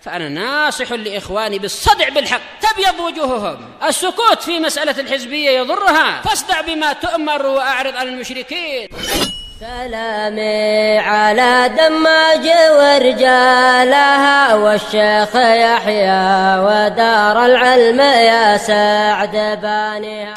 فأنا ناصح لإخواني بالصدع بالحق تبيض وجوههم. السكوت في مسألة الحزبية يضرها، فاصدع بما تؤمر وأعرض عن المشركين. سلامي على دماج ورجالها والشيخ يحيى ودار العلم يا سعد بانيها.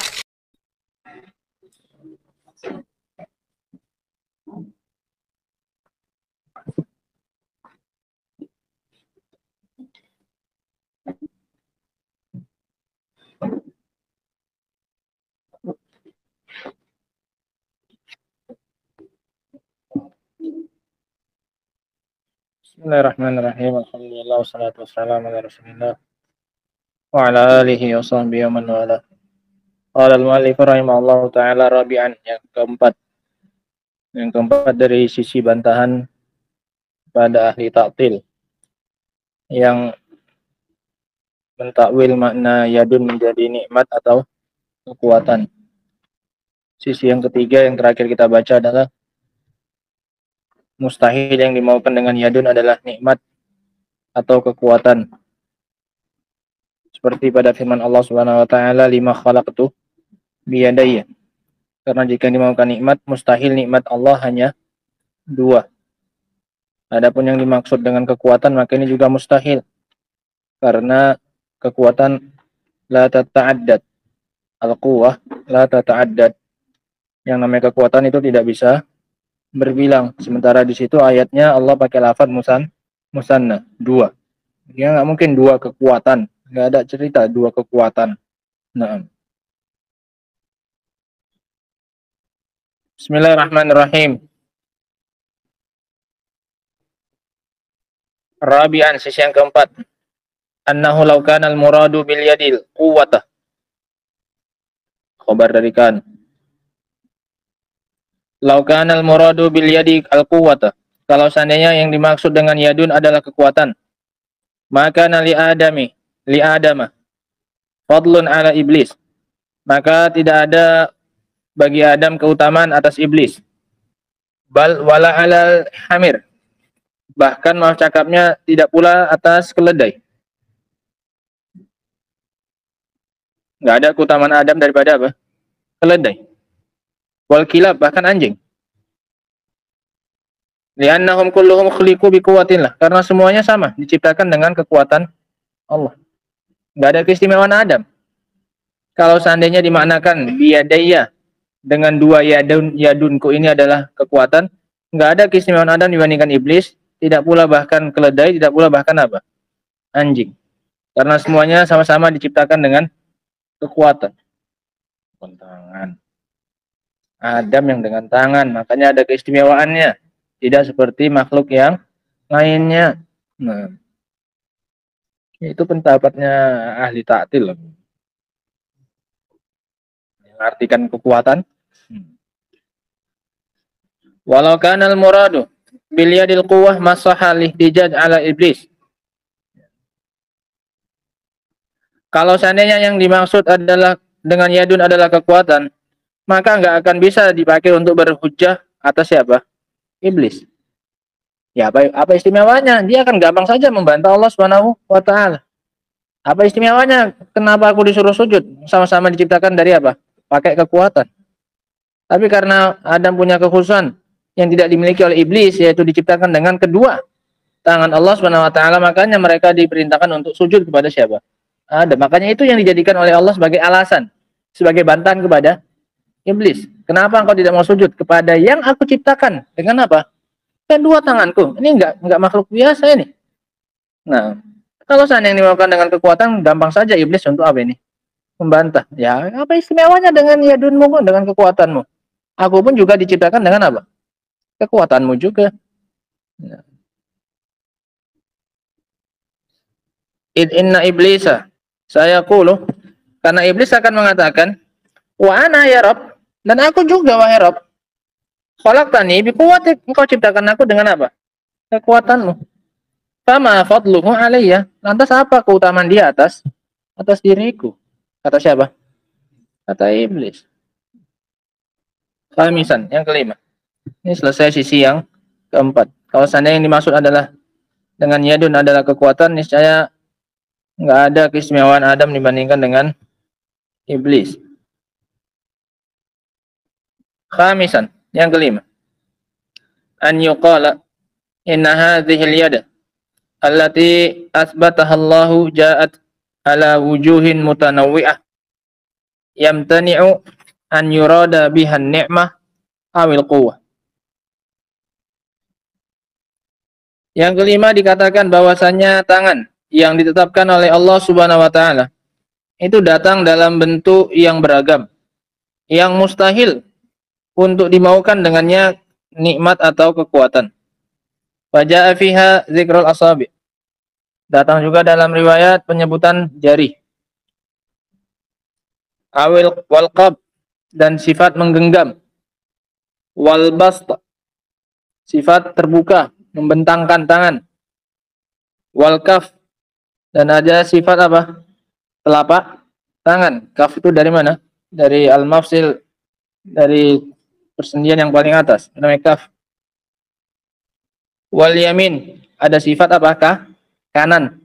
Bismillahirrahmanirrahim. Alhamdulillah wassalatu wassalamu ala Rasulillah wa ala alihi wa sahbihi wa man wala. Qala al-mu'allif rahimahullahu taala rabi'an, yang keempat dari sisi bantahan pada ahli ta'til yang mentakwil makna yadun menjadi nikmat atau kekuatan. Sisi yang ketiga yang terakhir kita baca adalah mustahil yang dimaukan dengan yadun adalah nikmat atau kekuatan. Seperti pada firman Allah Subhanahu wa taala, lima khalaqtu biyadayya. Karena jika dimaukan nikmat, mustahil nikmat Allah hanya dua. Adapun yang dimaksud dengan kekuatan, maka ini juga mustahil. Karena kekuatan la tata'addad. Al-quwwah la tata'addad. Yang namanya kekuatan itu tidak bisa berbilang. Sementara di situ ayatnya Allah pakai lafaz musanna, dua. Ya nggak mungkin dua kekuatan, nggak ada cerita dua kekuatan. Nah, Bismillahirrahmanirrahim. Rabi'an, sisi yang keempat. Annahu law kana al-muradu bil yadil quwwatah. Khabar dari kan. Law kana al-muradu bil yadi al-quwwata. Kalau seandainya yang dimaksud dengan yadun adalah kekuatan, maka li adama fadlun ala iblis. Maka tidak ada bagi Adam keutamaan atas iblis. Bal wala ala hamir. Bahkan maaf cakapnya tidak pula atas keledai. Enggak ada keutamaan Adam daripada apa? Keledai. Wal kilab, bahkan anjing. Li'annahum kulluhum khuliqu biquwwatillah. Karena semuanya sama, diciptakan dengan kekuatan Allah. Enggak ada keistimewaan Adam. Kalau seandainya dimaknakan biyadayya dengan dua yadunku ini adalah kekuatan, enggak ada keistimewaan Adam dibandingkan iblis, tidak pula bahkan keledai, tidak pula bahkan apa? Anjing. Karena semuanya sama-sama diciptakan dengan kekuatan. Tangan. Adam yang dengan tangan, makanya ada keistimewaannya. Tidak seperti makhluk yang lainnya. Nah, itu pendapatnya ahli ta'til. Artikan kekuatan. Walau kana al-muradu bil yadil quwwah masaha lihtijaj ala iblis. Kalau seandainya yang dimaksud adalah dengan yadun adalah kekuatan, maka nggak akan bisa dipakai untuk berhujjah atas siapa? Iblis. Ya, apa istimewanya? Dia akan gampang saja membantah Allah Subhanahu wa taala. Apa istimewanya? Kenapa aku disuruh sujud? Sama-sama diciptakan dari apa? Pakai kekuatan. Tapi karena Adam punya kekhususan yang tidak dimiliki oleh iblis, yaitu diciptakan dengan kedua tangan Allah Subhanahu wa taala, makanya mereka diperintahkan untuk sujud kepada siapa? Adam. Makanya itu yang dijadikan oleh Allah sebagai alasan, sebagai bantahan kepada iblis. Kenapa engkau tidak mau sujud kepada yang aku ciptakan dengan apa? Kedua tanganku. Ini enggak makhluk biasa ini. Nah, kalau seandainya yang dimaukan dengan kekuatan, gampang saja iblis untuk apa ini? Membantah. Ya, apa istimewanya dengan yadunmu, dengan kekuatanmu? Aku pun juga diciptakan dengan apa? Kekuatanmu juga. Nah. Inna iblisa, saya qulu, karena iblis akan mengatakan, wa ana ya Rabb, dan aku juga wahai Rabb. Khalaqtani biquwwatik, engkau ciptakan aku dengan apa? Kekuatanmu. Fama fadluhu alayya, lantas apa keutamaan dia atas diriku? Kata siapa? Kata iblis. Khamisan, yang kelima. Ini selesai sisi yang keempat. Kalau seandainya yang dimaksud adalah dengan yadun adalah kekuatan, niscaya nggak ada keistimewaan Adam dibandingkan dengan iblis. Khamisan, yang kelima, an yuqala inna hadhihi al-yada allati asbataha Allahu ja'at ala wujuhin mutanawwi'ah yamtani'u an yurada biha an-ni'mah awil quwwah. Yang kelima dikatakan bahwasanya tangan yang ditetapkan oleh Allah Subhanahu wa taala itu datang dalam bentuk yang beragam, yang mustahil untuk dimaukan dengannya nikmat atau kekuatan. Faja'a fiha zikrul asabi. Datang juga dalam riwayat penyebutan jari. Awil wal qab, dan sifat menggenggam. Wal bast, sifat terbuka, membentangkan tangan. Wal kaf, dan ada sifat apa? Telapak tangan. Kaf itu dari mana? Dari al-mafsil, dari persendian yang paling atas, namanya kaf. Wal yamin, ada sifat apakah? Kanan.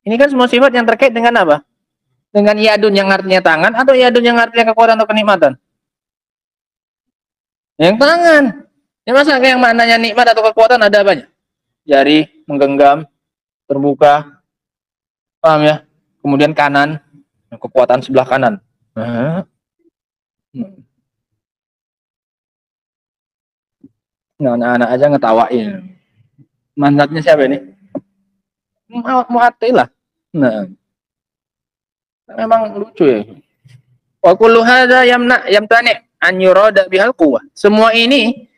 Ini kan semua sifat yang terkait dengan apa? Dengan yadun yang artinya tangan, atau yadun yang artinya kekuatan atau kenikmatan? Yang tangan. Ya masa yang maknanya nikmat atau kekuatan ada apanya? Jari, menggenggam, terbuka. Paham ya? Kemudian kanan, kekuatan sebelah kanan. Nah, anak-anak aja ngetawain. Mandatnya siapa ini? Mu'attilah. Nah, memang lucu ya. Wa kullu hadza yamtani an yurada bihal quwwah. Semua ini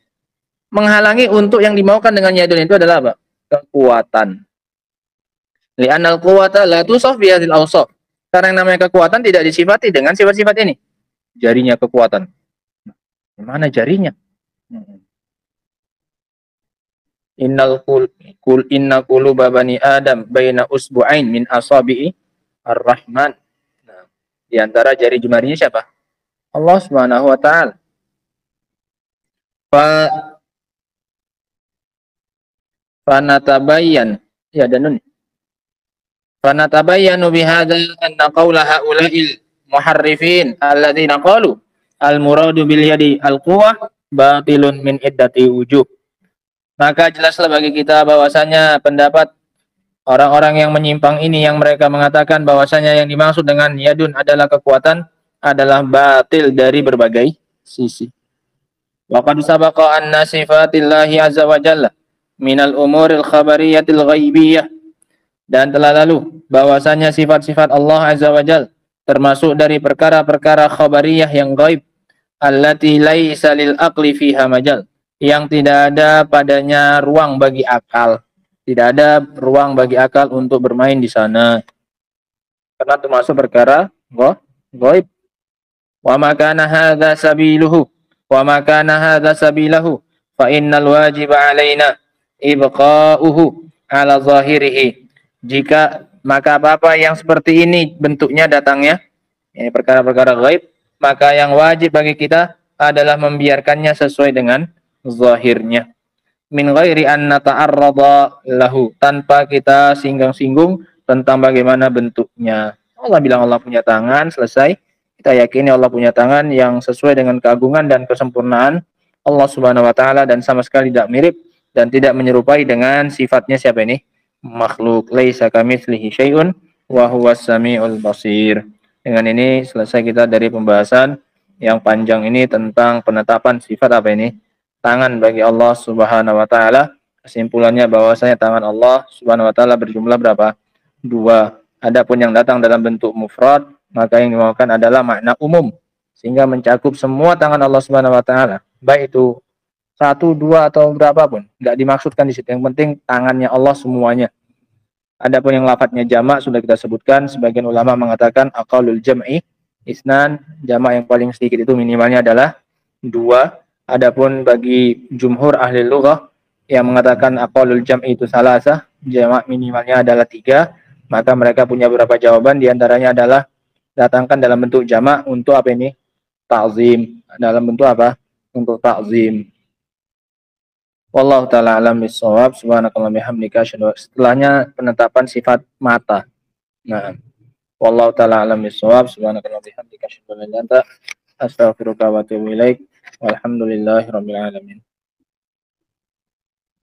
menghalangi untuk yang dimaukan dengan yadun itu adalah apa? Kekuatan. Li'anal quwwata la tusaf bi hadzal awsaf. Karena yang namanya kekuatan tidak disifati dengan sifat-sifat ini. Jarinya kekuatan. Mana jarinya? Inna quluba bani Adam baina usbu'ain min asabi'i ar-Rahman. Nah, di antara jari jemarinya siapa? Allah Subhanahu wa taala. Fanatabayyan, ya danun. Fanatabayyanu bihadza anna qawla haula'il muharrifin alladzina qalu al-muradu bil yadi al-quwwah batilun min iddati wujub. Maka jelaslah bagi kita bahwasanya pendapat orang-orang yang menyimpang ini yang mereka mengatakan bahwasanya yang dimaksud dengan yadun adalah kekuatan adalah batil dari berbagai sisi. Wa qad sabaqa anna sifatillahi azza wa jalla minal umuril khabariyatil ghaibiyah, dan telah lalu bahwasanya sifat-sifat Allah azza wa jalla termasuk dari perkara-perkara khabariyah yang gaib allati laisa lil aqli fiha majal, yang tidak ada padanya ruang bagi akal. Tidak ada ruang bagi akal untuk bermain di sana. Karena termasuk perkara ghaib. Wa ma kana hadza sabiluhu wa ma kana hadza sabilahu fa innal wajiba alaina ibqa'uhu ala zahirihi. Jika maka apa yang seperti ini bentuknya datangnya, ini perkara-perkara ghaib, maka yang wajib bagi kita adalah membiarkannya sesuai dengan zahirnya, min ghairi an nata'arrada lahu, tanpa kita singgung-singgung tentang bagaimana bentuknya. Allah bilang Allah punya tangan, selesai. Kita yakini Allah punya tangan yang sesuai dengan keagungan dan kesempurnaan Allah Subhanahu wa taala dan sama sekali tidak mirip dan tidak menyerupai dengan sifatnya siapa ini? Makhluk. Laisa kamitslihi syai'un wa huwas samiul basir. Dengan ini selesai kita dari pembahasan yang panjang ini tentang penetapan sifat apa ini? Tangan bagi Allah Subhanahu wa taala. Kesimpulannya bahwasanya tangan Allah Subhanahu wa taala berjumlah berapa? 2. Adapun yang datang dalam bentuk mufrad, maka yang dimaukan adalah makna umum sehingga mencakup semua tangan Allah Subhanahu wa taala. Baik itu 1, 2 atau berapapun, enggak dimaksudkan di situ. Yang penting tangannya Allah semuanya. Adapun yang lafadznya jamak sudah kita sebutkan, sebagian ulama mengatakan aqallul jam'i isnan, jamak yang paling sedikit itu minimalnya adalah 2. Adapun bagi jumhur ahli lughah yang mengatakan aqallul jam'i itu salasah, jamak minimalnya adalah 3, maka mereka punya beberapa jawaban, diantaranya adalah datangkan dalam bentuk jamak untuk apa ini? Ta'zim. Dalam bentuk apa? Untuk ta'zim. Wallahu taala alam bisawab. Subhanakallahumma bihamdika asyhadu. Setelahnya penetapan sifat mata. Nah, wallahu taala alam bisawab. Subhanakallahumma bihamdika asyhadu an la ilaha illa anta astaghfiruka wa atubu ilaik. Walhamdulillahirabbil alamin.